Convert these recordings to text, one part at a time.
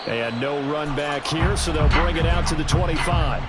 And no run back here, so they'll bring it out to the 25.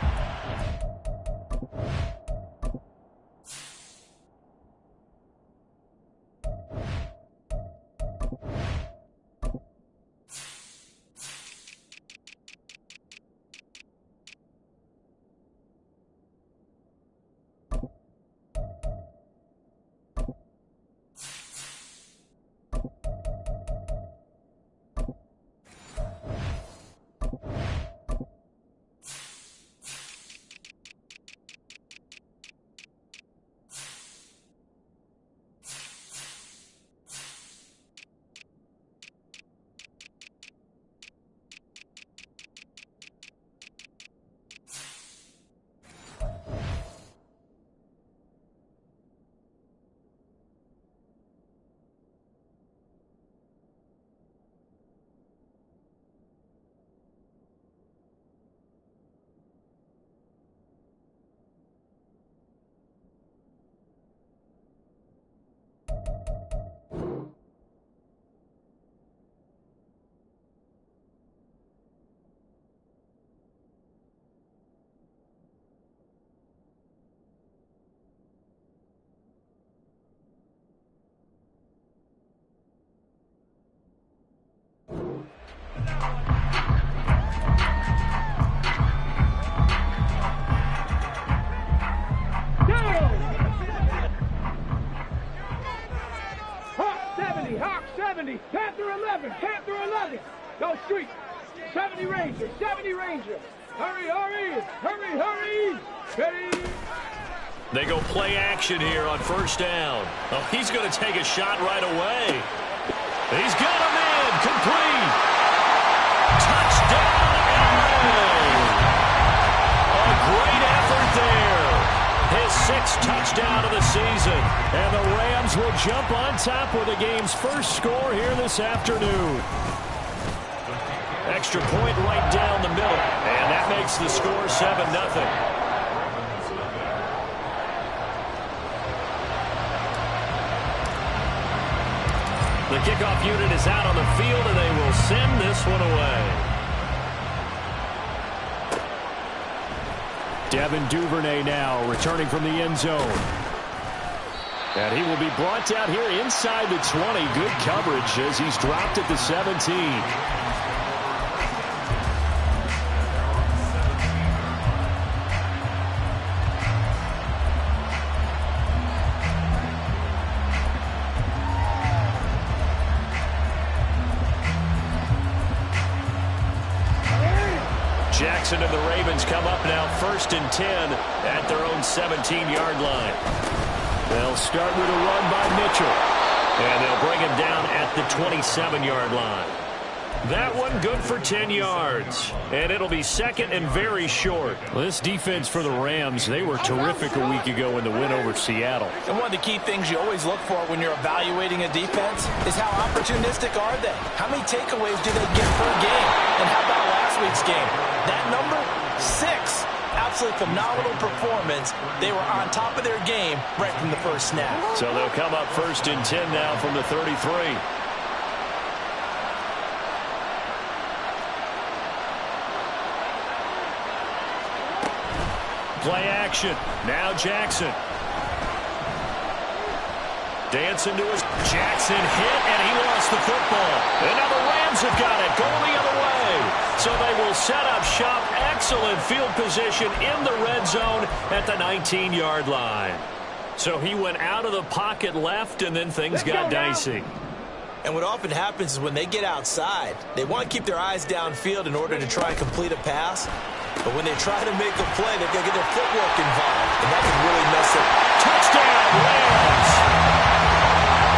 Panther 11, Panther 11. Go street. 70 Ranger, 70 Ranger. Hurry, hurry, hurry, hurry. Ready. They go play action here on first down. Oh, he's going to take a shot right away. He's got him in. Complete. Touchdown, LA. A great effort there. His sixth touchdown of the season. And the Rams will jump on top with the game's first score here this afternoon. Extra point right down the middle. And that makes the score 7-0. The kickoff unit is out on the field, and they will send this one away. Devin Duvernay now returning from the end zone. And he will be brought down here inside the 20. Good coverage as he's dropped at the 17. Jackson and the Ravens come up now 1st and 10 at their own 17-yard line. They'll start with a run by Mitchell. And they'll bring him down at the 27-yard line. That one good for 10 yards. And it'll be second and very short. Well, this defense for the Rams, they were terrific a week ago in the win over Seattle. And one of the key things you always look for when you're evaluating a defense is how opportunistic are they? How many takeaways do they get per game? And how about last week's game? That number, 6. Absolutely phenomenal performance. They were on top of their game right from the first snap. So they'll come up 1st and 10 now from the 33. Play action. Now Jackson. Dancing to his Jackson hit, and he lost the football. And now the Rams have got it. Going the other way. So they will set up shop. Excellent field position in the red zone at the 19-yard line. So he went out of the pocket left, and then things got dicey. And what often happens is when they get outside, they want to keep their eyes downfield in order to try and complete a pass. But when they try to make a play, they've got to get their footwork involved. And that can really mess up. Touchdown, Rams!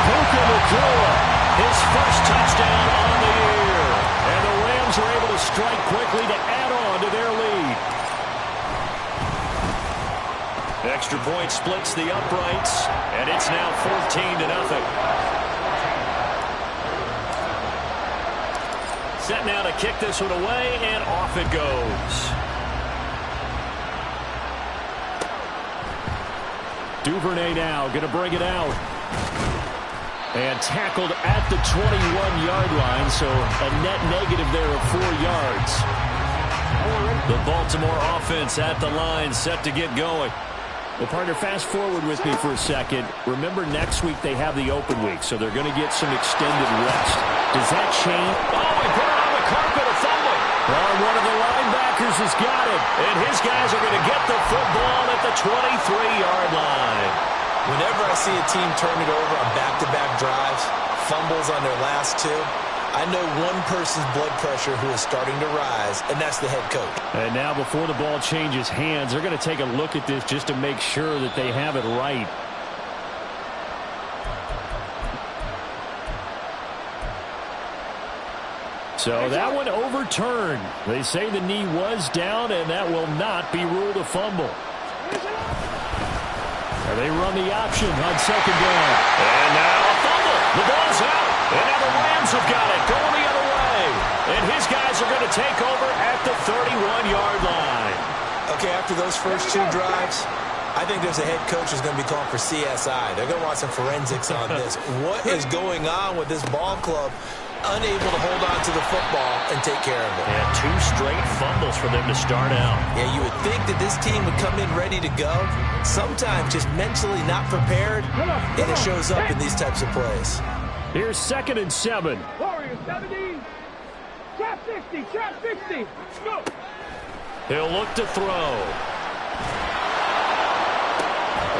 Puka Nacua, his first touchdown on the year. And the Rams are able to strike quickly to add on to their lead. The extra point splits the uprights, and it's now 14-0. Set now to kick this one away, and off it goes. Duvernay now going to bring it out. And tackled at the 21-yard line, so a net negative there of 4 yards. The Baltimore offense at the line, set to get going. Well, partner, fast forward with me for a second. Remember, next week they have the open week, so they're going to get some extended rest. Does that change? Oh, he put it on the carpet, a fumble. Well, one of the linebackers has got it, and his guys are going to get the football at the 23-yard line. Whenever I see a team turn it over on back-to-back drives, fumbles on their last two, I know one person's blood pressure who is starting to rise, and that's the head coach. And now before the ball changes hands, they're going to take a look at this just to make sure that they have it right. So that one overturned. They say the knee was down, and that will not be ruled a fumble. And they run the option on second down. And now a fumble. The ball's out. And now the Rams have got it going the other way. And his guys are going to take over at the 31-yard line. Okay, after those first two drives, I think there's a head coach who's going to be calling for CSI. They're going to want some forensics on this. What is going on with this ball club? Unable to hold on to the football and take care of it. Yeah, 2 straight fumbles for them to start out. Yeah, you would think that this team would come in ready to go. Sometimes just mentally not prepared, and it shows up in these types of plays. Here's 2nd and 7. Warriors 70. Trap 60. Trap 60. Go. He'll look to throw.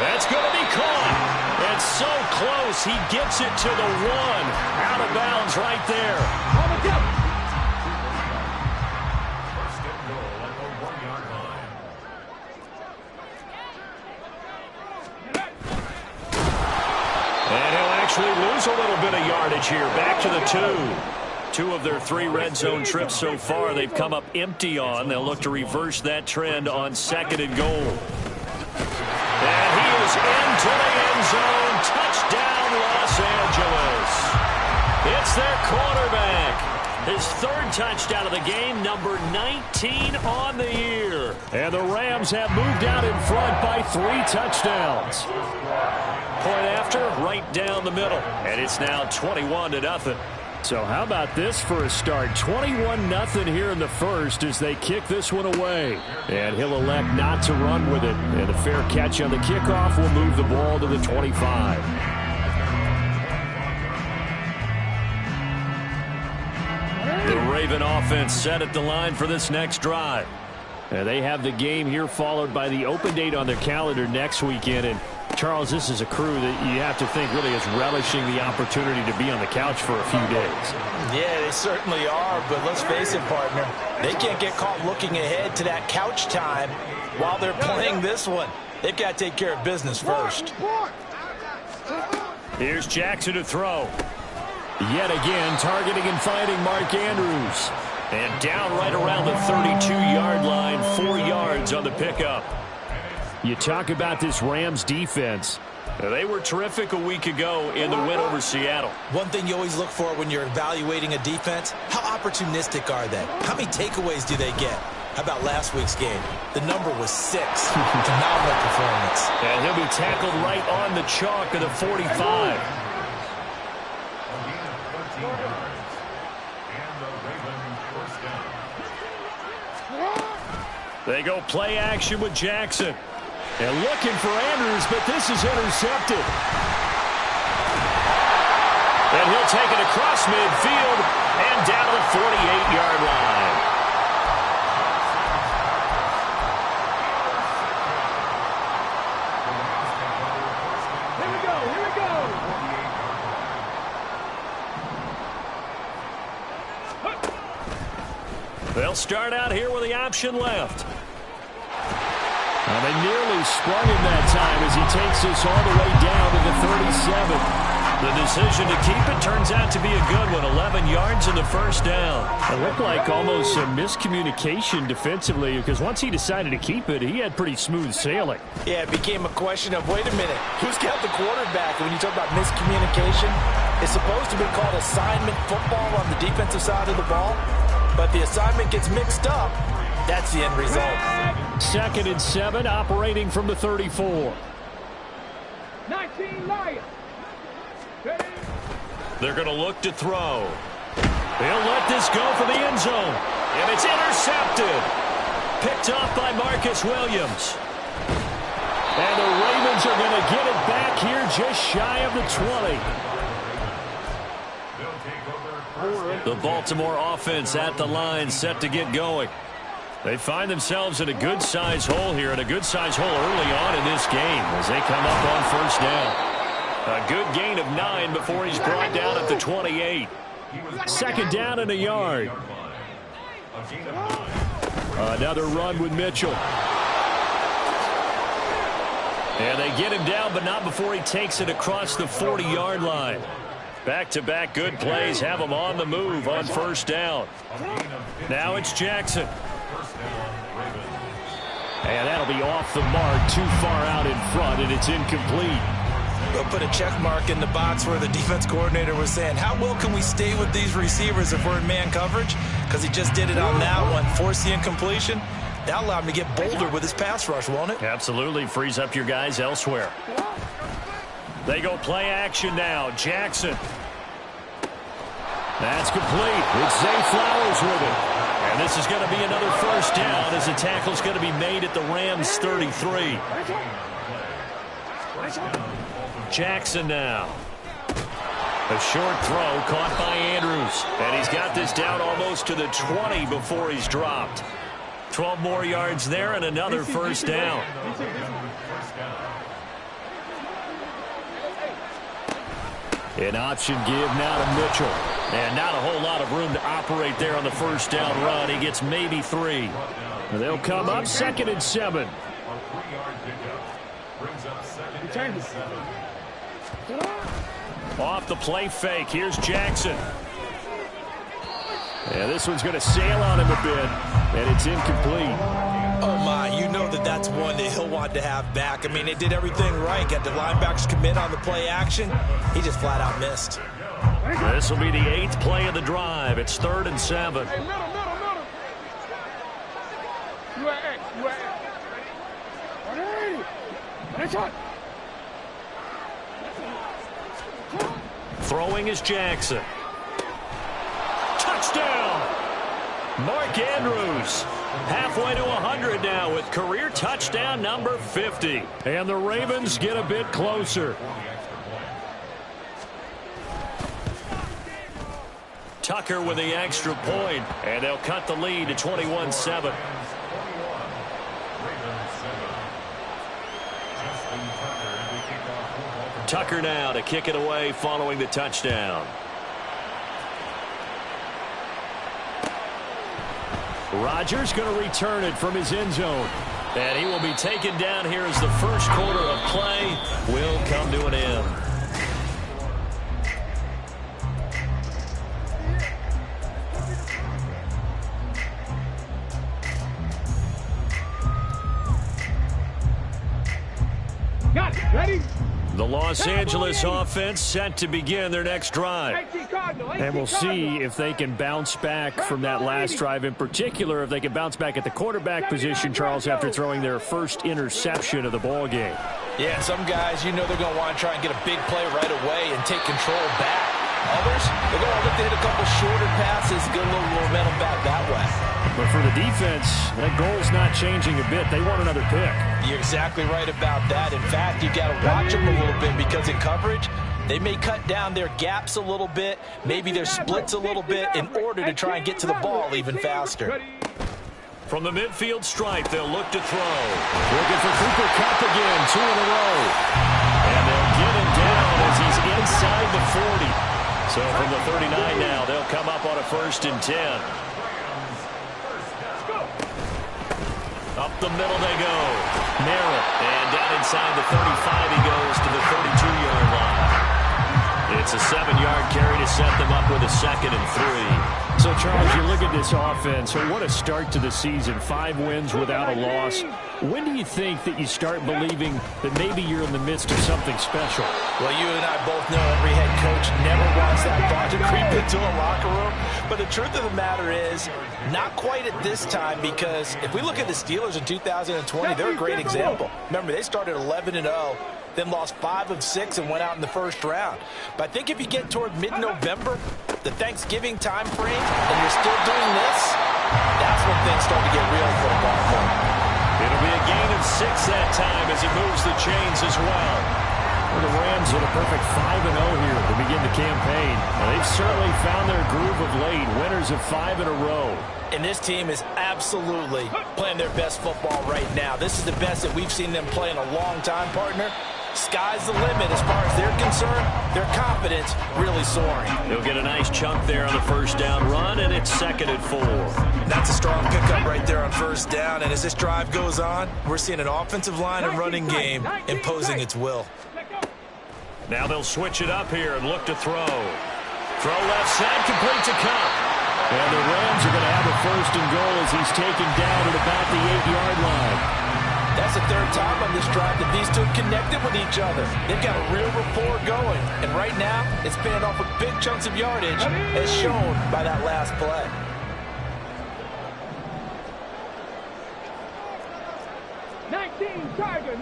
That's going to be caught. And so close, he gets it to the 1. Out of bounds right there. On the jump. First and goal at the 1-yard line. And he'll actually lose a little bit of yardage here. Back to the 2. 2 of their 3 red zone trips so far they've come up empty on. They'll look to reverse that trend on 2nd and goal. And he is into the end zone. Touchdown, Los Angeles. It's their quarterback. His 3rd touchdown of the game, number 19 on the year. And the Rams have moved out in front by 3 touchdowns. Point after, right down the middle. And it's now 21-0. So how about this for a start? 21-0 here in the first as they kick this one away. And he'll elect not to run with it. And a fair catch on the kickoff will move the ball to the 25. The Raven offense set at the line for this next drive. And they have the game here followed by the open date on their calendar next weekend. And Charles, this is a crew that you have to think really is relishing the opportunity to be on the couch for a few days. Yeah, they certainly are, but let's face it, partner. They can't get caught looking ahead to that couch time while they're playing this one. They've got to take care of business first. Here's Jackson to throw. Yet again, targeting and finding Mark Andrews. And down right around the 32-yard line, 4 yards on the pickup. You talk about this Rams defense. They were terrific a week ago in the win over Seattle. One thing you always look for when you're evaluating a defense, how opportunistic are they? How many takeaways do they get? How about last week's game? The number was 6. Phenomenal performance. And he'll be tackled right on the chalk of the 45. They go play action with Jackson. And looking for Andrews, but this is intercepted. And he'll take it across midfield and down to the 48-yard line. Here we go. They'll start out here with the option left. And they nearly sprung him that time as he takes this all the way down to the 37. The decision to keep it turns out to be a good one. 11 yards in the first down. It looked like almost a miscommunication defensively because once he decided to keep it, he had pretty smooth sailing. Yeah, it became a question of, wait a minute, who's got the quarterback? And when you talk about miscommunication, it's supposed to be called assignment football on the defensive side of the ball. But the assignment gets mixed up. That's the end result. 2nd and 7, operating from the 34. 19 Lions. Ready? They're going to look to throw. He'll let this go for the end zone. And it's intercepted. Picked off by Marcus Williams. And the Ravens are going to get it back here just shy of the 20. The Baltimore offense at the line, set to get going. They find themselves in a good-sized hole here, and a good-sized hole early on in this game as they come up on first down. A good gain of 9 before he's brought down at the 28. Second down and a yard. Another run with Mitchell. And they get him down, but not before he takes it across the 40-yard line. Back-to-back good plays have him on the move on first down. Now it's Jackson. And that'll be off the mark, too far out in front, and it's incomplete. We'll put a check mark in the box where the defense coordinator was saying, how well can we stay with these receivers if we're in man coverage? Because he just did it on that one, forced the incompletion. That'll allow him to get bolder with his pass rush, won't it? Absolutely. Frees up your guys elsewhere. They go play action now. Jackson. That's complete. It's Zay Flowers with it. And this is going to be another first down as the tackle's going to be made at the Rams 33. Jackson now. A short throw caught by Andrews. And he's got this down almost to the 20 before he's dropped. 12 more yards there and another first down. An option give now to Mitchell. And not a whole lot of room to operate there on the first down run. He gets maybe 3. And they'll come up 2nd and 7. Off the play fake. Here's Jackson. Yeah, this one's going to sail on him a bit, and it's incomplete. Oh, my, you know that's one that he'll want to have back. I mean, they did everything right. Got the linebackers commit on the play action. He just flat out missed. This will be the 8th play of the drive. It's 3rd and 7. Hey, middle. You at X. Throwing is Jackson. Touchdown! Mark Andrews halfway to 100 now with career touchdown number 50. And the Ravens get a bit closer. Tucker with the extra point, and they'll cut the lead to 21-7. Tucker now to kick it away following the touchdown. Rodgers going to return it from his end zone. And he will be taken down here as the first quarter of play will come to an end. Got it. Ready? The Los Angeles offense set to begin their next drive. And we'll see if they can bounce back from that last drive. In particular, if they can bounce back at the quarterback position, Charles, after throwing their first interception of the ball game. Yeah, some guys, you know they're going to want to try and get a big play right away and take control back. Others, they're going to look to hit a couple shorter passes, get a little momentum back that way. But for the defense, that goal's not changing a bit. They want another pick. You're exactly right about that. In fact, you got to watch them a little bit because in coverage, they may cut down their gaps a little bit, maybe their splits a little bit in order to try and get to the ball even faster. From the midfield stripe, they'll look to throw. Looking for Cooper Kupp again, 2 in a row. And they'll get him down as he's inside the 40. So from the 39 now, they'll come up on a 1st and 10. Up the middle they go. Merritt. And down inside the 35 he goes to the 32-yard line. It's a 7-yard carry to set them up with a 2nd and 3. So, Charles, you look at this offense, what a start to the season. 5 wins without a loss. When do you think that you start believing that maybe you're in the midst of something special? Well, you and I both know every head coach never wants that thought to creep into a locker room. But the truth of the matter is, not quite at this time, because if we look at the Steelers in 2020, they're a great example. Remember, they started 11-0. then lost 5 of 6 and went out in the first round. But I think if you get toward mid-November, the Thanksgiving time frame, and you're still doing this, that's when things start to get real for the ball club. It'll be a gain of 6 that time as he moves the chains as well. The Rams with a perfect 5-0 here to begin the campaign. And they've certainly found their groove of late, winners of 5 in a row. And this team is absolutely playing their best football right now. This is the best that we've seen them play in a long time, partner. Sky's the limit as far as they're concerned. Their confidence really soaring. They'll get a nice chunk there on the first down run, and it's 2nd and 4. That's a strong pickup right there on first down. And as this drive goes on, we're seeing an offensive line and running game imposing its will. Now they'll switch it up here and look to throw. Throw left side, complete to Cup. And the Rams are going to have a 1st and goal as he's taken down at about the 8-yard line. That's the 3rd time on this drive that these two have connected with each other. They've got a real rapport going. And right now, it's paying off with big chunks of yardage, as shown by that last play. Nineteen Tiger.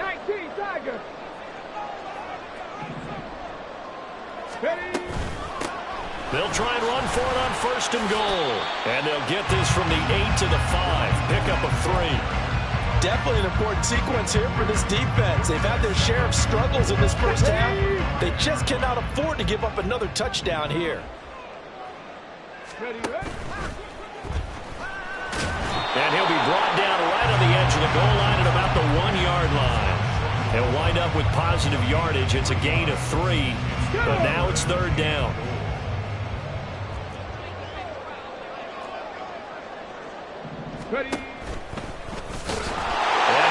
Ready? They'll try and run for it on 1st and goal. And they'll get this from the 8 to the 5. Pickup of 3. Definitely an important sequence here for this defense. They've had their share of struggles in this first half. They just cannot afford to give up another touchdown here. Ready? And he'll be brought down right on the edge of the goal line at about the 1-yard line. They'll wind up with positive yardage. It's a gain of 3, but now it's 3rd down. Ready? And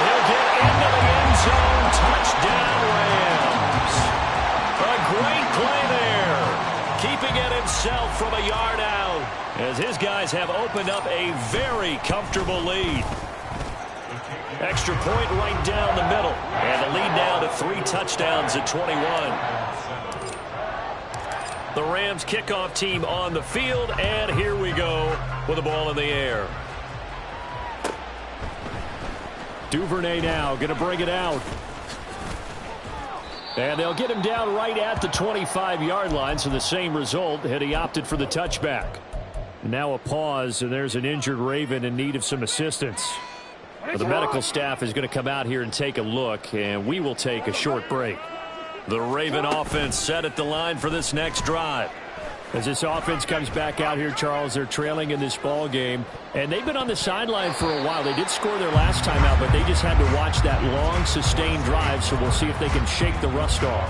he'll get into the end zone. Touchdown, Rams. A great play there. Keeping it himself from a yard out as his guys have opened up a very comfortable lead. Extra point right down the middle. And the lead now to 3 touchdowns at 21. The Rams kickoff team on the field. And here we go with the ball in the air. Duvernay now going to bring it out. And they'll get him down right at the 25-yard line, so the same result had he opted for the touchback. Now a pause, and there's an injured Raven in need of some assistance. The medical staff is going to come out here and take a look, and we will take a short break. The Raven offense set at the line for this next drive. As this offense comes back out here, Charles, they're trailing in this ball game, and they've been on the sideline for a while. They did score their last time out, but they just had to watch that long, sustained drive, so we'll see if they can shake the rust off.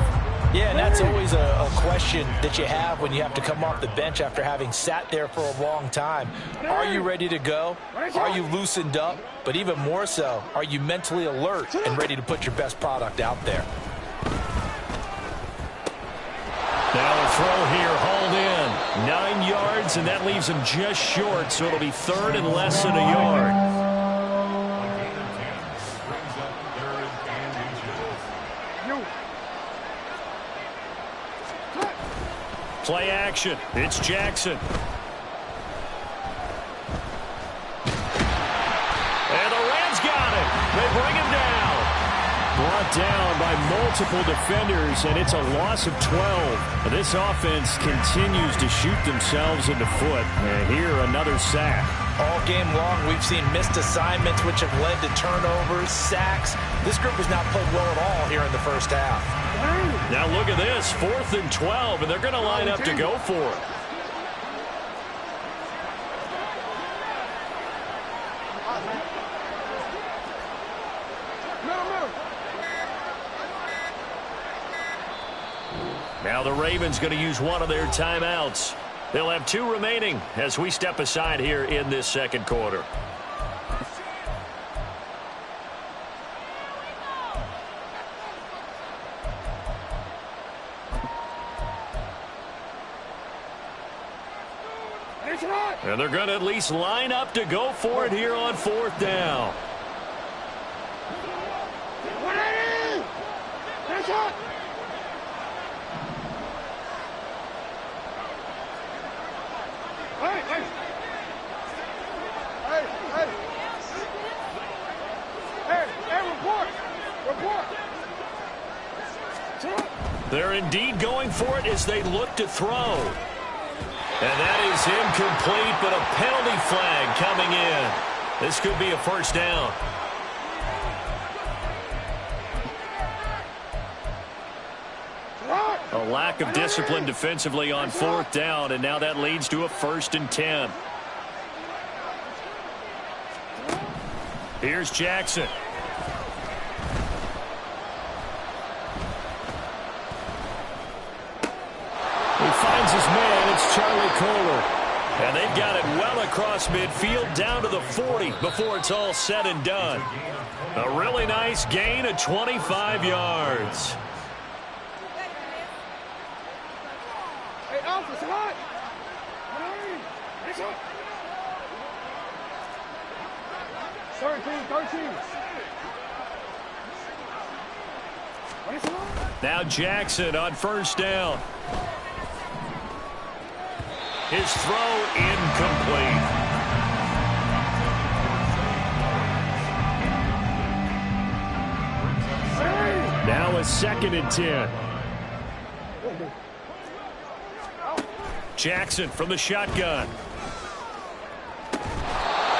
Yeah, and that's always a question that you have when you have to come off the bench after having sat there for a long time. Are you ready to go? Are you loosened up? But even more so, are you mentally alert and ready to put your best product out there? Now a throw here, hauled in. 9 yards, and that leaves him just short, so it'll be 3rd and less than a yard. Play action. It's Jackson. And the Rams got it. They bring him down. Brought down by multiple defenders, and it's a loss of 12. This offense continues to shoot themselves in the foot. And here, another sack. All game long, we've seen missed assignments, which have led to turnovers, sacks. This group has not played well at all here in the first half. Now look at this, 4th and 12, and they're going to line up to go for it. Now the Ravens going to use one of their timeouts. They'll have 2 remaining as we step aside here in this second quarter. And they're going to at least line up to go for it here on 4th down. They're indeed going for it as they look to throw. And that is incomplete, but a penalty flag coming in. This could be a first down. A lack of discipline defensively on 4th down, and now that leads to a 1st and 10. Here's Jackson. He finds his man. It's Charlie Kohler. And they've got it well across midfield down to the 40 before it's all said and done. A really nice gain of 25 yards. Hey, Alpha, come on. 13. Now Jackson on 1st down. His throw incomplete. Now a 2nd and 10. Jackson from the shotgun.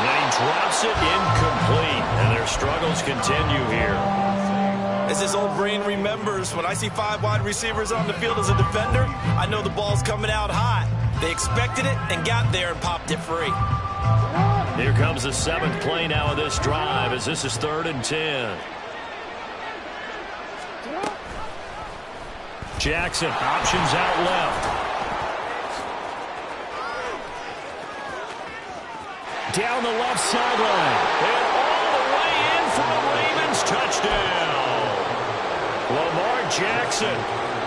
And he drops it incomplete. And their struggles continue here. As his old brain remembers, when I see 5 wide receivers on the field as a defender, I know the ball's coming out hot. They expected it and got there and popped it free. Here comes the 7th play now of this drive as this is 3rd and 10. Jackson options out left. Down the left sideline. And all the way in for a Ravens touchdown. Lamar Jackson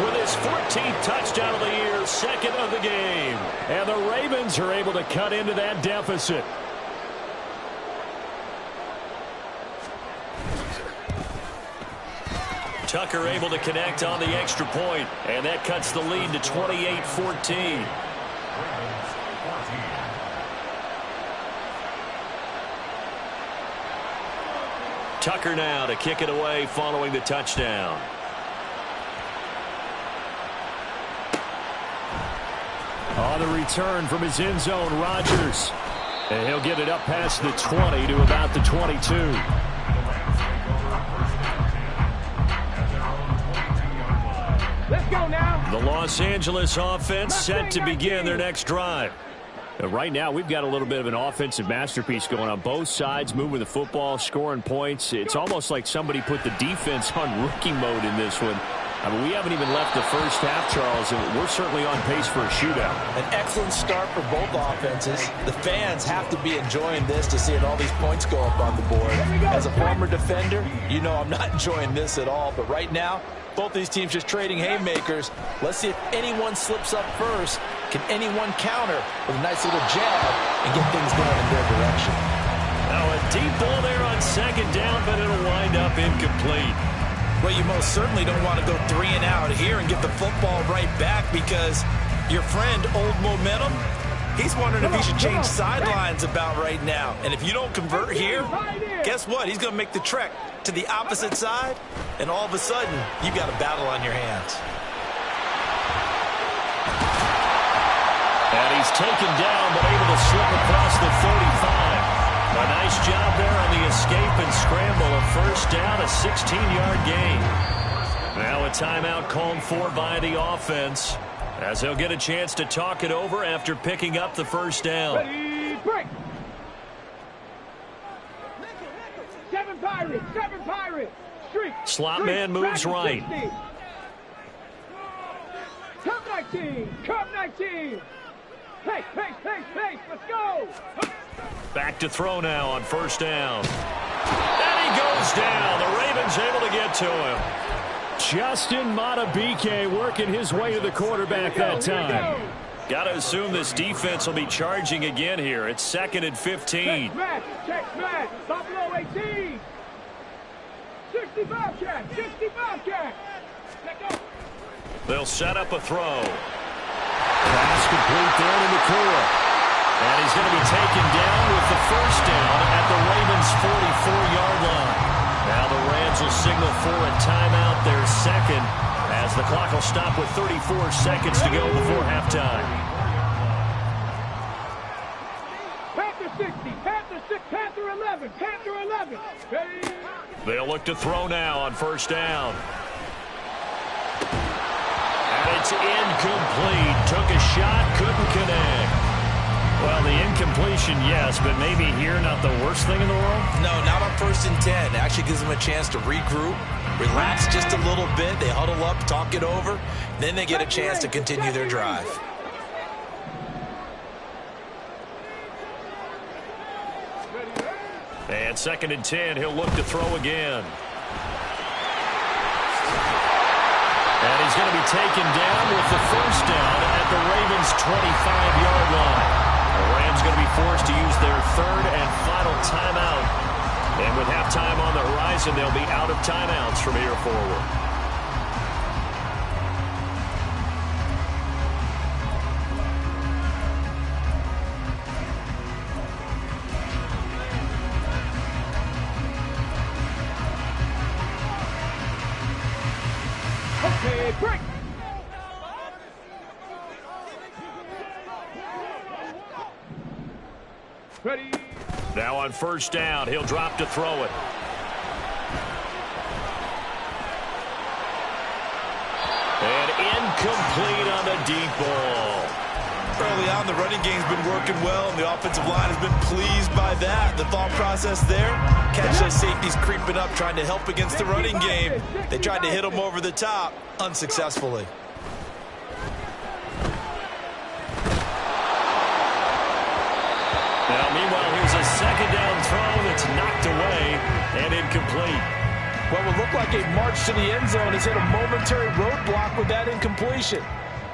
with his 14th touchdown of the year, 2nd of the game. And the Ravens are able to cut into that deficit. Tucker able to connect on the extra point, and that cuts the lead to 28-14. Tucker now to kick it away following the touchdown. On the return from his end zone, Rodgers. And he'll get it up past the 20 to about the 22. Let's go now. The Los Angeles offense set to begin their next drive. Right now, we've got a little bit of an offensive masterpiece going on both sides, moving the football, scoring points. It's almost like somebody put the defense on rookie mode in this one. I mean, we haven't even left the first half, Charles, and we're certainly on pace for a shootout. An excellent start for both offenses. The fans have to be enjoying this to see all these points go up on the board. As a former defender, you know I'm not enjoying this at all. But right now, both these teams just trading haymakers. Let's see if anyone slips up first. Can anyone counter with a nice little jab and get things going in their direction? Now a deep ball there on 2nd down, but it'll wind up incomplete. Well, you most certainly don't want to go 3 and out here and get the football right back because your friend, Old Momentum, he's wondering if he should change sidelines about right now. And if you don't convert here, guess what? He's going to make the trek to the opposite side, and all of a sudden, you've got a battle on your hands. And he's taken down, but able to slip across the 35. A nice job there on the escape and scramble. A 1st down, a 16-yard gain. Now a timeout called for by the offense, as they'll get a chance to talk it over after picking up the 1st down. Ready, break. 7 Pirates. Streak. Slot man moves right. 60. Come 19. Hey, let's go. Back to throw now on 1st down. And he goes down. The Ravens able to get to him. Justin Madubuike working his way to the quarterback that time. Got to assume this defense will be charging again here. It's 2nd and 15. Check match. Buffalo 18. 65 check. Let go. They'll set up a throw. Pass complete there to Nakua. And he's going to be taken down with the 1st down at the Ravens' 44-yard line. Now the Rams will signal for a timeout, their 2nd. as the clock will stop with 34 seconds to go before halftime. Panther 60, Panther 6, Panther 11, Panther 11. Ready? They'll look to throw now on first down. And it's incomplete. Took a shot, couldn't connect. Well, the incompletion, yes, but maybe here not the worst thing in the world? No, not on 1st and 10. It actually gives them a chance to regroup, relax just a little bit. They huddle up, talk it over. Then they get a chance to continue their drive. And 2nd and 10, he'll look to throw again. And he's going to be taken down with the first down at the Ravens' 25-yard line. The Rams going to be forced to use their 3rd and final timeout. And with halftime on the horizon, they'll be out of timeouts from here forward. Okay, break. Ready? Now on first down, he'll drop to throw it. And incomplete on the deep ball. Early on, the running game's been working well, and the offensive line has been pleased by that. The thought process there, catch those safeties creeping up, trying to help against the running game. They tried to hit them over the top, unsuccessfully. Now, meanwhile, here's a 2nd down throw that's knocked away and incomplete. What would look like a march to the end zone has hit a momentary roadblock with that incompletion.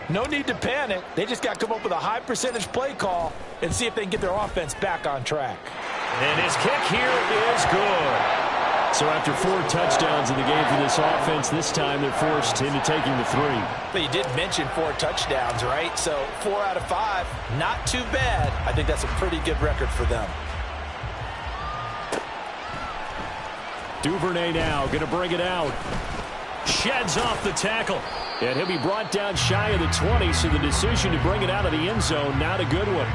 No need to panic. They just got to come up with a high percentage play call and see if they can get their offense back on track. And his kick here is good. So after 4 touchdowns in the game for this offense, this time they're forced into taking the 3. But you did mention 4 touchdowns, right? So 4 out of 5, not too bad. I think that's a pretty good record for them. Duvernay now going to bring it out. Sheds off the tackle. And he'll be brought down shy of the 20, so the decision to bring it out of the end zone, not a good one.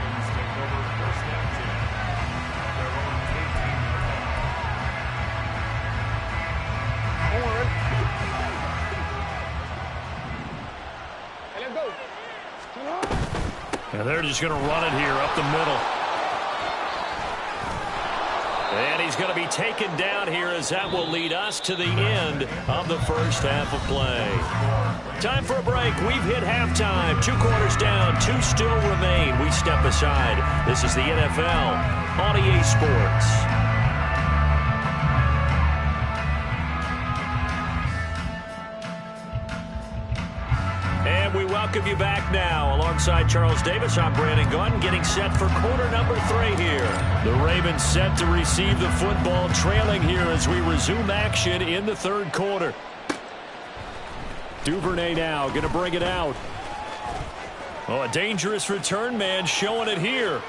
And they're just going to run it here up the middle. And he's going to be taken down here as that will lead us to the end of the first half of play. Time for a break. We've hit halftime. 2 quarters down, 2 still remain. We step aside. This is the NFL on EA Sports. And we welcome you back now. Alongside Charles Davis, I'm Brandon Gunn, getting set for quarter number 3 here. The Ravens set to receive the football, trailing here as we resume action in the 3rd quarter. Duvernay now going to bring it out. Oh, a dangerous return man showing it here.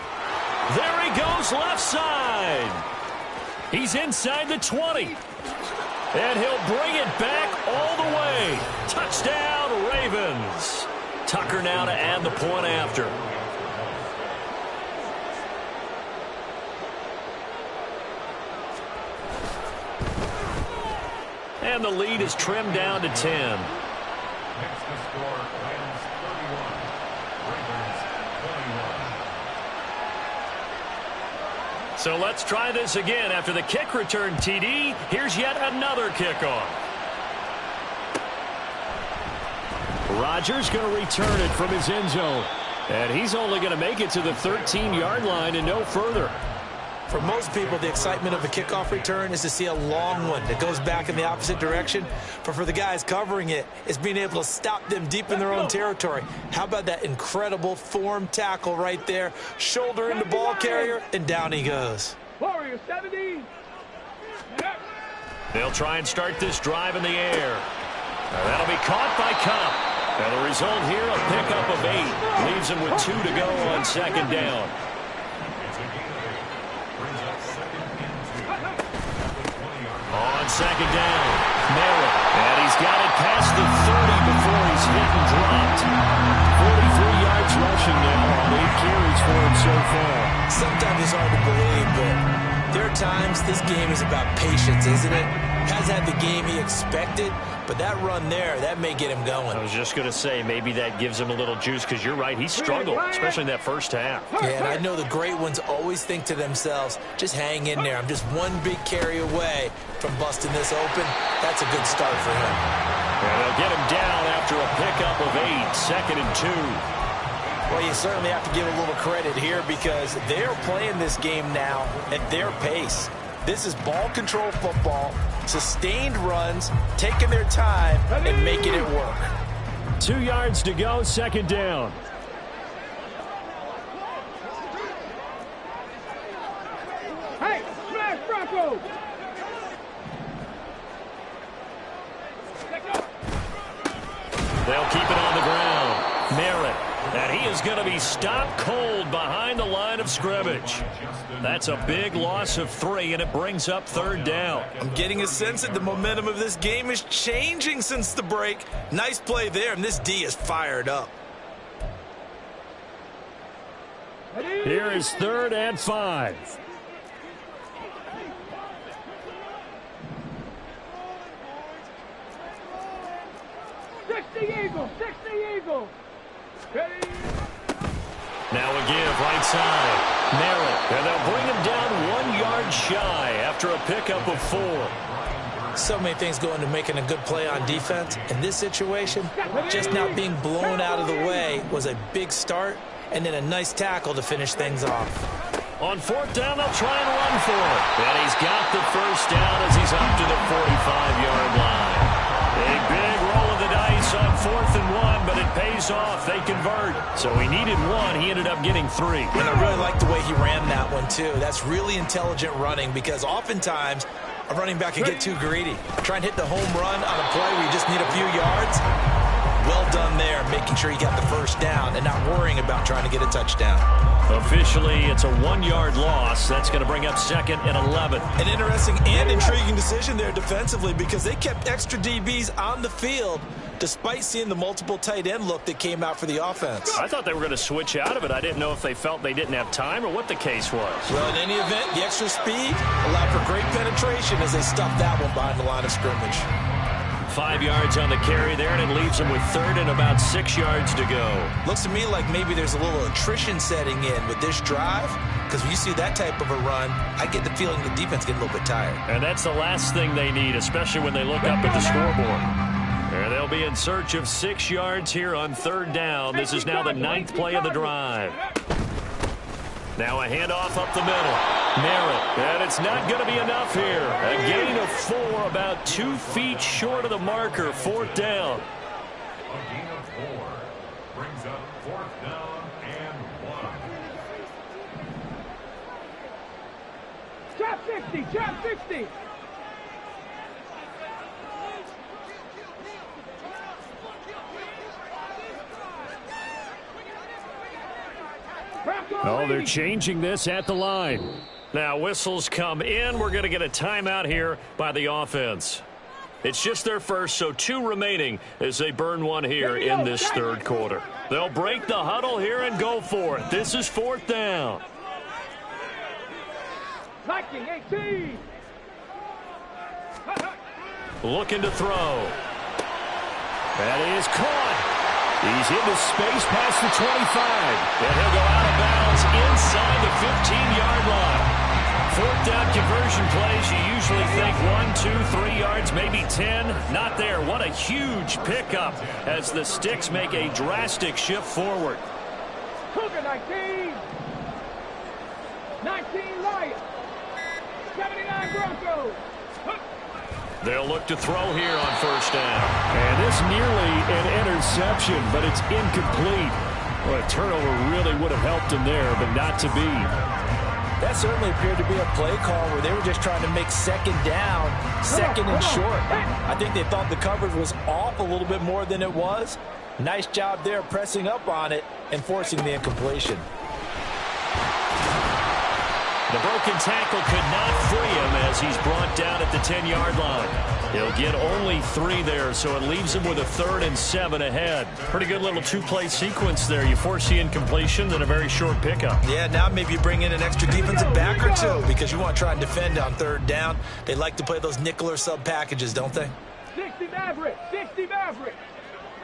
There he goes, left side. He's inside the 20. And he'll bring it back all the way. Touchdown, Ravens. Tucker now to add the point after. And the lead is trimmed down to 10. Next to score, Rams 31, Ravens 21. So let's try this again. After the kick return TD, here's yet another kickoff. Rodgers going to return it from his end zone. And he's only going to make it to the 13-yard line and no further. For most people, the excitement of a kickoff return is to see a long one that goes back in the opposite direction. But for the guys covering it, it's being able to stop them deep in their own territory. How about that incredible form tackle right there? Shoulder into ball carrier, and down he goes. Warrior 70. They'll try and start this drive in the air. That'll be caught by Cup. And the result here, a pickup of 8. Leaves him with 2 to go on 2nd down. On 2nd down, Merritt, and he's got it past the hit and dropped. 43 yards rushing now on 8 carries for him so far. Sometimes it's hard to believe, but there are times this game is about patience, isn't it? Hasn't had the game he expected, but that run there, that may get him going. I was just going to say, maybe that gives him a little juice, because you're right, he struggled, especially in that first half. Yeah, and I know the great ones always think to themselves, just hang in there. I'm just one big carry away from busting this open. That's a good start for him. And they'll get him down after a pickup of 8, 2nd and 2. Well, you certainly have to give a little credit here because they're playing this game now at their pace. This is ball control football, sustained runs, taking their time and making it work. 2 yards to go, 2nd down. Hey, smash Bronco! They'll keep it on the ground. Merritt. And he is going to be stopped cold behind the line of scrimmage. That's a big loss of 3, and it brings up 3rd down. I'm getting a sense that the momentum of this game is changing since the break. Nice play there, and this D is fired up. Here is 3rd and 5. Eagles, 60 Eagles. Now a give right side. Merritt. And they'll bring him down 1 yard shy after a pickup of 4. So many things go into making a good play on defense. In this situation, just not being blown out of the way was a big start, and then a nice tackle to finish things off. On 4th down, they'll try and run for it. And he's got the 1st down as he's up to the 45-yard line. A big roll of the dice on 4th and 1, but it pays off. They convert. So he needed 1. He ended up getting 3. And I really like the way he ran that one, too. That's really intelligent running because oftentimes a running back can get too greedy. Try and hit the home run on a play where you just need a few yards. Well done there, making sure you got the 1st down and not worrying about trying to get a touchdown. Officially, it's a 1-yard loss. That's going to bring up 2nd and 11. An interesting and intriguing decision there defensively because they kept extra DBs on the field despite seeing the multiple tight end look that came out for the offense. I thought they were going to switch out of it. I didn't know if they felt they didn't have time or what the case was. Well, in any event, the extra speed allowed for great penetration as they stuffed that one behind the line of scrimmage. 5 yards on the carry there, and it leaves them with 3rd and about 6 yards to go. Looks to me like maybe there's a little attrition setting in with this drive, because when you see that type of a run, I get the feeling the defense get a little bit tired. And that's the last thing they need, especially when they look up at the scoreboard. And they'll be in search of 6 yards here on 3rd down. This is now the 9th play of the drive. Now a handoff up the middle. Merritt, and it's not going to be enough here. A gain of 4, about 2 feet short of the marker, 4th down. A gain of 4 brings up 4th down and 1. Chop 60, chop 60. Oh, they're changing this at the line. Now whistles come in. We're going to get a timeout here by the offense. It's just their first, so 2 remaining as they burn 1 here in this 3rd quarter. They'll break the huddle here and go for it. This is 4th down. Liking 18. Looking to throw. That is caught. He's into space past the 25. And he'll go out of bounds inside the 15-yard line. 4th down conversion plays, you usually think 1, 2, 3 yards, maybe 10. Not there. What a huge pickup as the Sticks make a drastic shift forward. Cougar 19. 19 Lions. 79 Broncos. They'll look to throw here on 1st down. And this nearly an interception, but it's incomplete. Well, a turnover really would have helped him there, but not to be. That certainly appeared to be a play call where they were just trying to make 2nd down, 2nd and short. I think they thought the coverage was off a little bit more than it was. Nice job there pressing up on it and forcing the incompletion. The broken tackle could not free him as as he's brought down at the 10-yard line. He'll get only 3 there, so it leaves him with a 3rd and 7 ahead. Pretty good little 2-play sequence there. You force the incompletion, then a very short pickup. Yeah, now maybe you bring in an extra defensive back or 2 because you want to try and defend on 3rd down. They like to play those nickel or sub packages, don't they? 60 Maverick, 60 Maverick.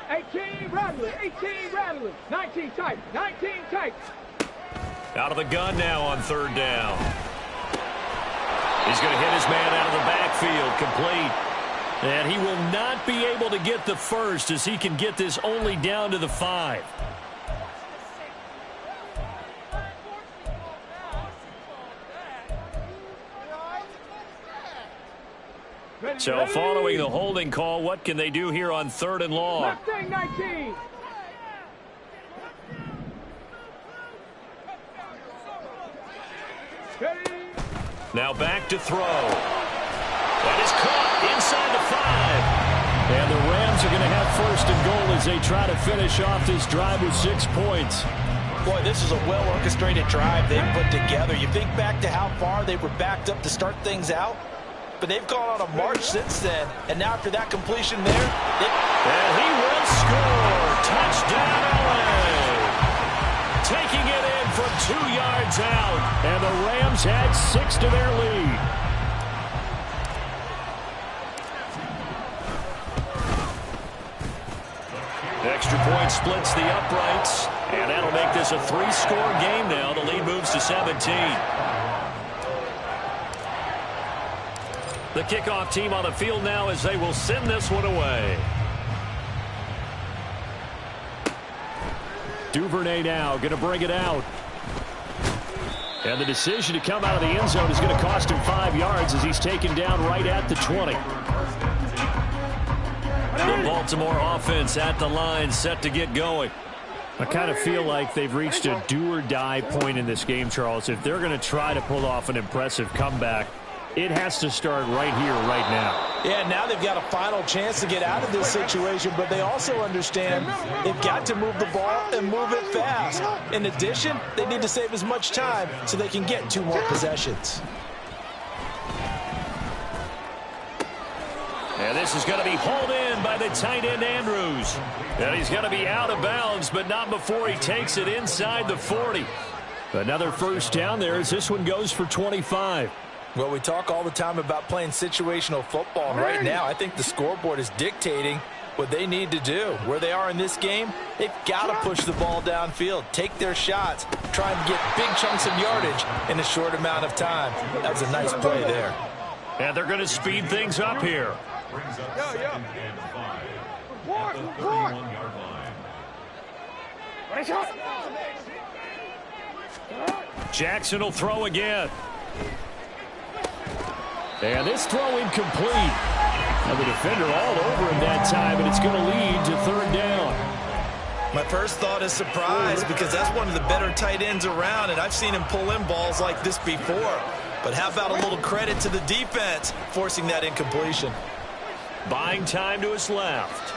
18 Rattler, 18 Rattler. 19 tight, 19 tight. Out of the gun now on 3rd down. He's going to hit his man out of the backfield, complete. And he will not be able to get the first as he can get this only down to the 5. So following the holding call, what can they do here on 3rd and long? Left thing, 19. Now back to throw. That is caught inside the 5. And the Rams are going to have 1st and goal as they try to finish off this drive with 6 points. Boy, this is a well-orchestrated drive they've put together. You think back to how far they were backed up to start things out, but they've gone on a march since then. And now after that completion there, and he will score. Touchdown, LA. Taking it in from 2 yards out. And the Rams had 6 to their lead. Extra point splits the uprights. And that'll make this a 3-score game now. The lead moves to 17. The kickoff team on the field now as they will send this one away. Duvernay now going to bring it out. And the decision to come out of the end zone is going to cost him 5 yards as he's taken down right at the 20. The Baltimore offense at the line, set to get going. I kind of feel like they've reached a do-or-die point in this game, Charles. If they're going to try to pull off an impressive comeback, it has to start right here, right now. Yeah, now they've got a final chance to get out of this situation, but they also understand they've got to move the ball and move it fast. In addition, they need to save as much time so they can get 2 more possessions. And this is going to be hauled in by the tight end, Andrews. And he's going to be out of bounds, but not before he takes it inside the 40. Another 1st down there as this one goes for 25. Well, we talk all the time about playing situational football, and right now I think the scoreboard is dictating what they need to do. Where they are in this game, they've got to push the ball downfield, take their shots, try and get big chunks of yardage in a short amount of time. That was a nice play there. And they're going to speed things up here. Jackson will throw again. And this throw incomplete. And the defender all over him that time, and it's going to lead to 3rd down. My first thought is surprise because that's one of the better tight ends around, and I've seen him pull in balls like this before. But how about a little credit to the defense forcing that incompletion? Buying time to his left.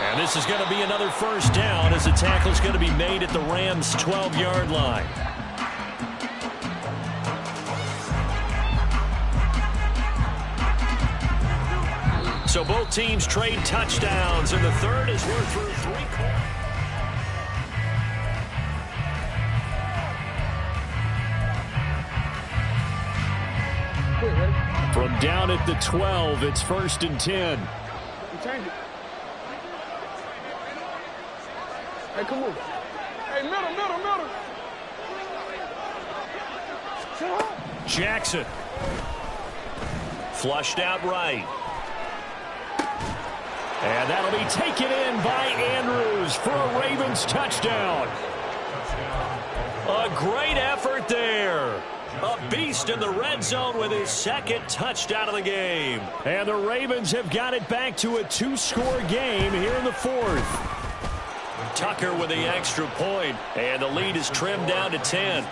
And this is going to be another 1st down as the tackle is going to be made at the Rams' 12-yard line. So both teams trade touchdowns, and the 3rd as we're through 3 quarters. From down at the 12, it's 1st and 10. Change it. Hey, come on. Hey, middle. Jackson. Flushed out right. And that'll be taken in by Andrews for a Ravens touchdown. A great effort there. A beast in the red zone with his 2nd touchdown of the game. And the Ravens have got it back to a 2-score game here in the 4th. Tucker with the extra point, and the lead is trimmed down to 10.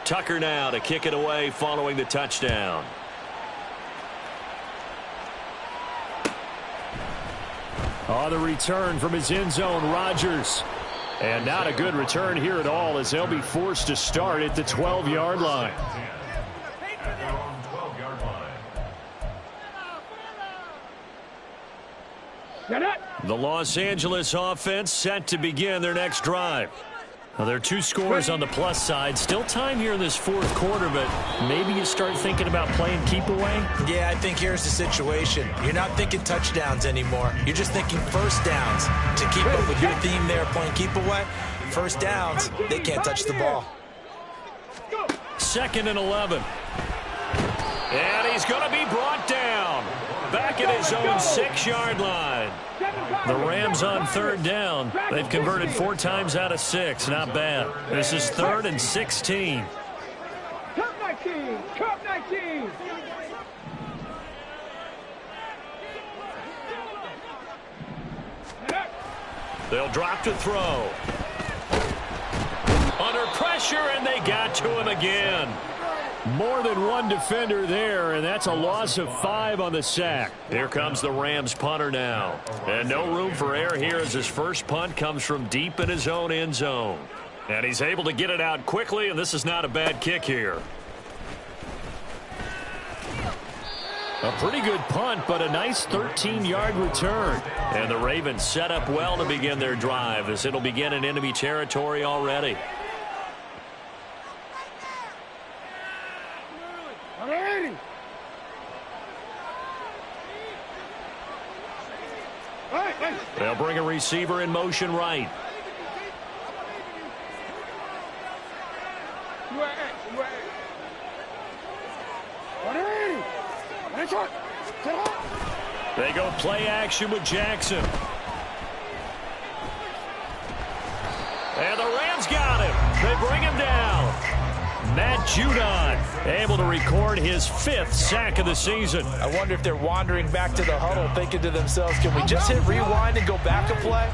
Tucker now to kick it away following the touchdown. On the return from his end zone, Rodgers. And not a good return here at all, as they'll be forced to start at the 12-yard line. At their own 12-yard line. The Los Angeles offense set to begin their next drive. Now, there are 2 scores on the plus side. Still time here in this fourth quarter, but maybe you start thinking about playing keep away? Yeah, I think here's the situation. You're not thinking touchdowns anymore. You're just thinking first downs. To keep up with your theme there, playing keep away, first downs, they can't touch the ball. 2nd and 11. And he's going to be brought down. Back at his own 6-yard line. The Rams on 3rd down. They've converted 4 times out of 6. Not bad. This is 3rd and 16. Cup 19. Cup 19. They'll drop to throw. Under pressure, and they got to him again. More than one defender there, and that's a loss of 5 on the sack. Here comes the Rams punter now. And no room for error here as his first punt comes from deep in his own end zone. And he's able to get it out quickly, and this is not a bad kick here. A pretty good punt, but a nice 13-yard return. And the Ravens set up well to begin their drive, as it'll begin in enemy territory already. They'll bring a receiver in motion right. They go play action with Jackson. And the Rams got him. They bring him down. Matt Judon able to record his 5th sack of the season. I wonder if they're wandering back to the huddle thinking to themselves, can we just hit rewind and go back a play?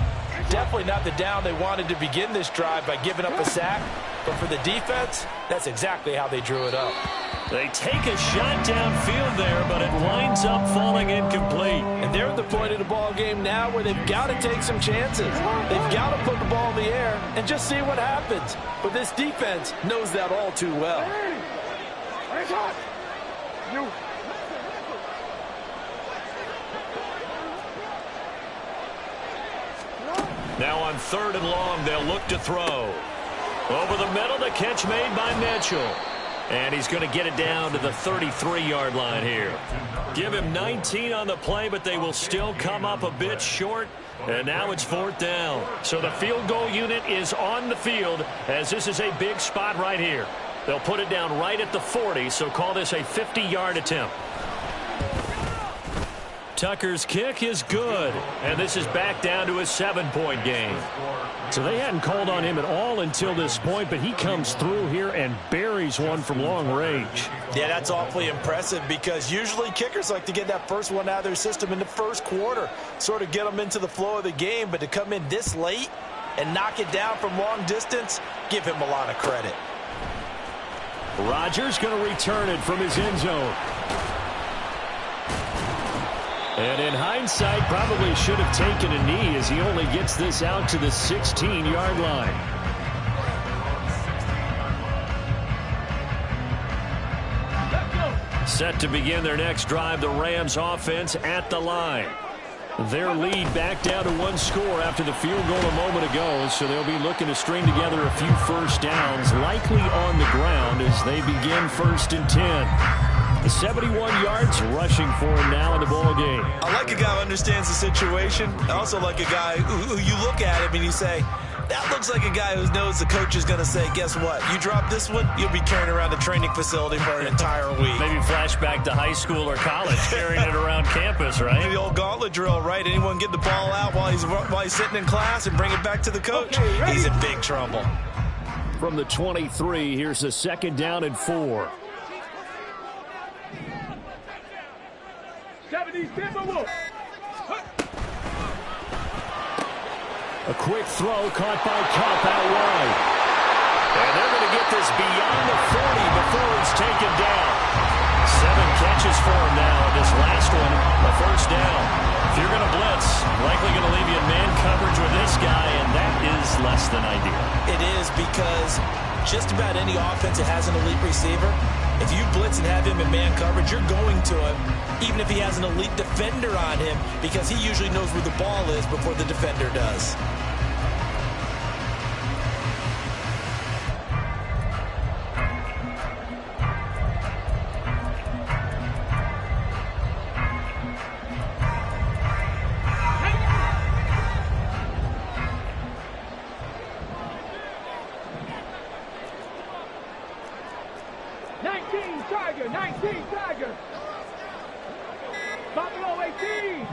Definitely not the down they wanted to begin this drive by giving up a sack. But for the defense, that's exactly how they drew it up. They take a shot downfield there, but it winds up falling incomplete. And they're at the point of the ball game now where they've got to take some chances. They've got to put the ball in the air and just see what happens. But this defense knows that all too well. Now on 3rd and long, they'll look to throw. Over the middle, the catch made by Mitchell. And he's going to get it down to the 33-yard line here. Give him 19 on the play, but they will still come up a bit short. And now it's 4th down. So the field goal unit is on the field, as this is a big spot right here. They'll put it down right at the 40, so call this a 50-yard attempt. Tucker's kick is good, and this is back down to a 7-point game. So they hadn't called on him at all until this point, but he comes through here and buries one from long range. Yeah, that's awfully impressive because usually kickers like to get that first one out of their system in the first quarter, sort of get them into the flow of the game, but to come in this late and knock it down from long distance, give him a lot of credit. Rodgers going to return it from his end zone. And in hindsight, probably should have taken a knee as he only gets this out to the 16-yard line. Set to begin their next drive, the Rams offense at the line. Their lead back down to 1 score after the field goal a moment ago, so they'll be looking to string together a few first downs, likely on the ground as they begin 1st and 10. 71 yards rushing for him now in the ball game. I like a guy who understands the situation. I also like a guy who you look at him and you say, that looks like a guy who knows the coach is going to say, guess what? You drop this one, you'll be carrying around the training facility for an entire week. Maybe flashback to high school or college, carrying it around campus, right? The old gauntlet drill, right? Anyone get the ball out while he's sitting in class and bring it back to the coach? Okay, he's in big trouble. From the 23, here's a 2nd down and 4. 70 Timberwolves. A quick throw caught by Cup out wide. And they're going to get this beyond the 40 before it's taken down. 7 catches for him now. This last one, a first down. If you're going to blitz, likely going to leave you in man coverage with this guy, and that is less than ideal. It is, because just about any offense that has an elite receiver, if you blitz and have him in man coverage, you're going to him, even if he has an elite defender on him, because he usually knows where the ball is before the defender does. Buffalo 18.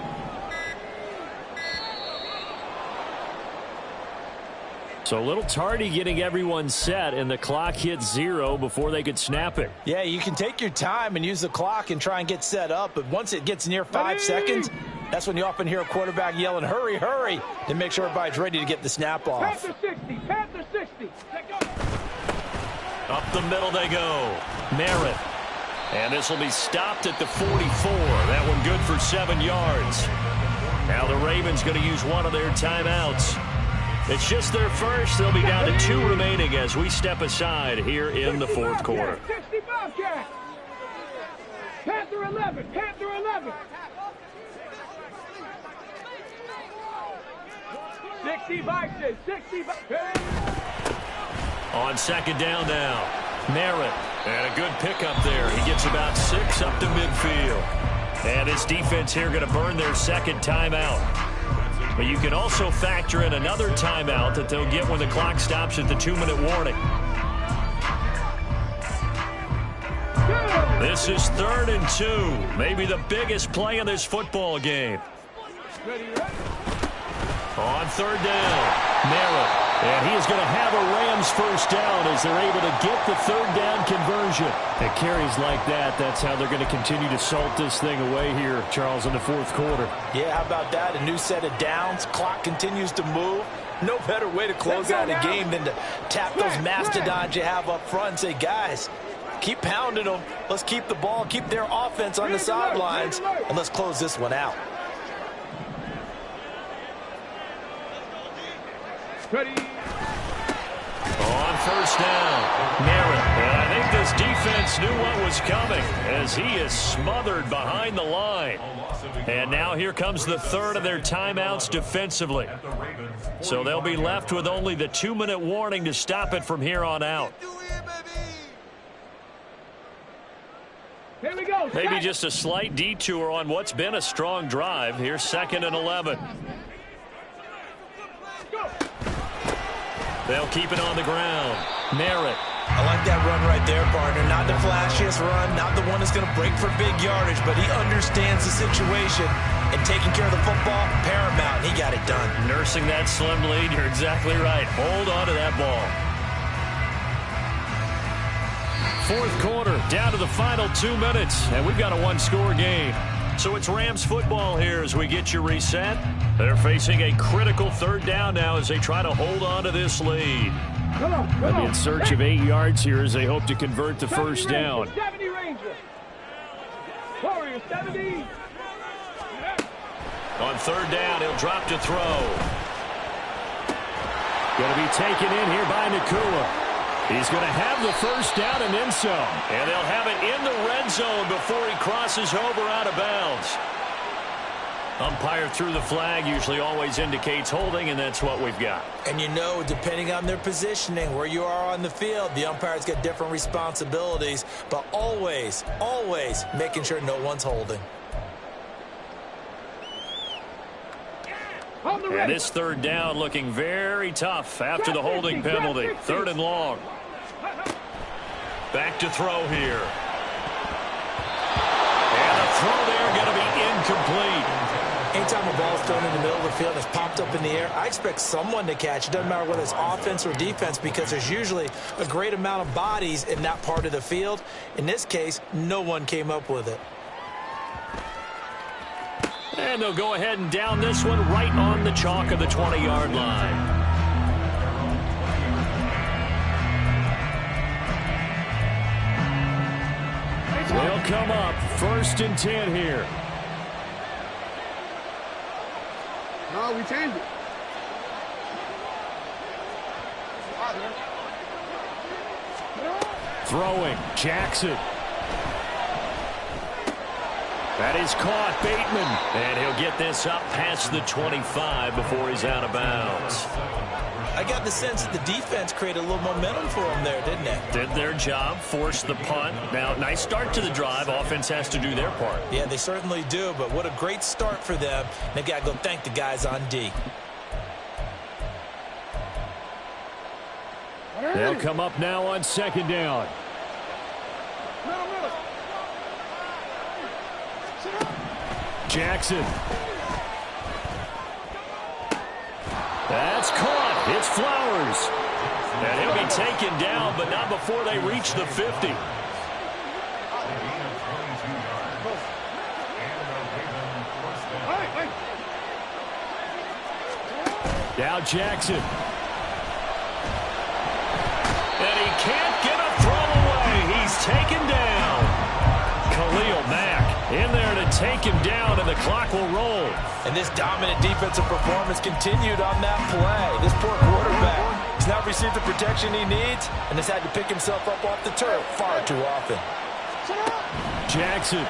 So a little tardy getting everyone set, and the clock hit 0 before they could snap it. Yeah, you can take your time and use the clock and try and get set up, but once it gets near 5 seconds, that's when you often hear a quarterback yelling, hurry, hurry, to make sure everybody's ready to get the snap off. Panther 60, Panther 60. Up the middle they go. Merritt. And this will be stopped at the 44. That one good for 7 yards. Now the Ravens going to use one of their timeouts. It's just their first. They'll be down to 2 remaining as we step aside here in the fourth quarter. 60 Bobcat. Panther 11, Panther 11. 60 Bison, 60 Bison. On second down now. Merritt. And a good pickup there. He gets about 6 up to midfield. And his defense here going to burn their second timeout. But you can also factor in another timeout that they'll get when the clock stops at the 2-minute warning. This is 3rd and 2. Maybe the biggest play in this football game. On 3rd down, Merritt. And he is going to have a Rams first down as they're able to get the 3rd down conversion. At carries like that, that's how they're going to continue to salt this thing away here, Charles, in the fourth quarter. Yeah, how about that? A new set of downs. Clock continues to move. No better way to close out a game than to tap those mastodons you have up front and say, guys, keep pounding them. Let's keep the ball, keep their offense on the sidelines, and let's close this one out. Ready. On first down, Merritt. And I think this defense knew what was coming as he is smothered behind the line. And now here comes the 3rd of their timeouts defensively. So they'll be left with only the 2-minute warning to stop it from here on out. Here we go. Maybe just a slight detour on what's been a strong drive. Here's 2nd and 11. They'll keep it on the ground. Merritt. I like that run right there, partner. Not the flashiest run, not the one that's going to break for big yardage, but he understands the situation, and taking care of the football, paramount. He got it done. Nursing that slim lead, you're exactly right. Hold on to that ball. Fourth quarter, down to the final 2 minutes, and we've got a 1-score game. So it's Rams football here as we get you reset. They're facing a critical 3rd down now as they try to hold on to this lead. They'll be in search of 8 yards here as they hope to convert the first down. 70 Ranger. Warrior 70. On 3rd down, he'll drop to throw. Going to be taken in here by Nakua. He's going to have the first down and then some. And they'll have it in the red zone before he crosses over out of bounds. Umpire threw the flag, usually always indicates holding, and that's what we've got. And you know, depending on their positioning, where you are on the field, the umpires get different responsibilities, but always, always making sure no one's holding. And this 3rd down looking very tough after the holding penalty. 3rd and long. Back to throw here. And the throw there going to be incomplete. Anytime a ball's thrown in the middle of the field, it's popped up in the air, I expect someone to catch. It doesn't matter whether it's offense or defense, because there's usually a great amount of bodies in that part of the field. In this case, no one came up with it. And they'll go ahead and down this one right on the chalk of the 20-yard line. They'll come up 1st and 10 here. No, we changed it. Throwing, Jackson. That is caught, Bateman. And he'll get this up past the 25 before he's out of bounds. I got the sense that the defense created a little momentum for them there, didn't they? Did their job, forced the punt. Now, nice start to the drive. Offense has to do their part. Yeah, they certainly do, but what a great start for them. They've got to go thank the guys on D. They'll come up now on second down. Jackson. That's caught. It's Flowers. And he'll be taken down, but not before they reach the 50. Now Jackson. And he can't get a throw away. He's taken down. Khalil Mack in there to take him down, and the clock will roll. And this dominant defensive performance continued on that play. This poor quarterback has not received the protection he needs and has had to pick himself up off the turf far too often. Jackson.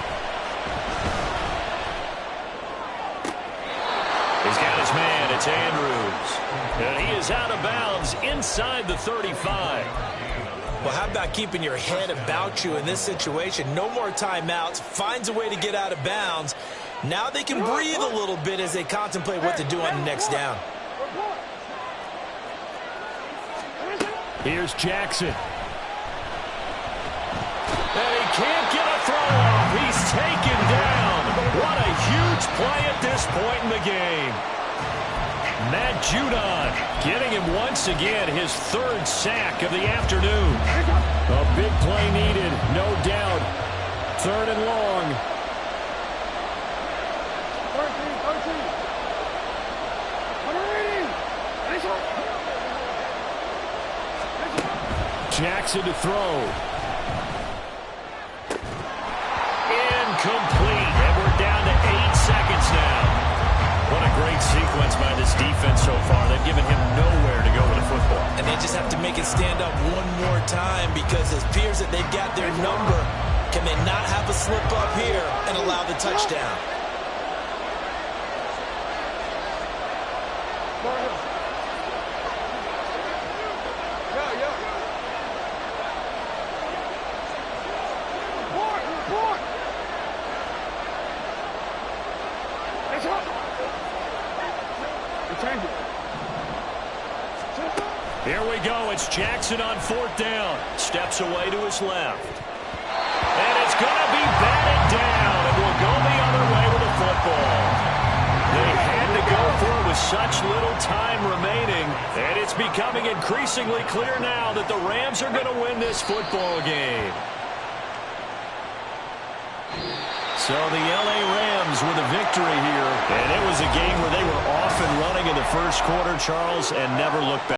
He's got his man. It's Andrews. And he is out of bounds inside the 35. Well, how about keeping your head about you in this situation? No more timeouts. Finds a way to get out of bounds. Now they can breathe a little bit as they contemplate what to do on the next down. Here's Jackson. And he can't get a throw off. He's taken down. What a huge play at this point in the game. Matt Judon getting him once again his third sack of the afternoon. A big play needed, no doubt. Third and long. Jackson to throw. Incomplete. And we're down to 8 seconds now. What a great sequence by this defense so far. They've given him nowhere to go with the football. And they just have to make it stand up one more time because it appears that they've got their number. Can they not have a slip up here and allow the touchdown? Here we go. It's Jackson on fourth down. Steps away to his left. And it's going to be batted down. And will go the other way with the football. They had to go for it with such little time remaining. And it's becoming increasingly clear now that the Rams are going to win this football game. So the L.A. Rams with a victory here. And it was a game where they were off and running in the first quarter, Charles, and never looked back.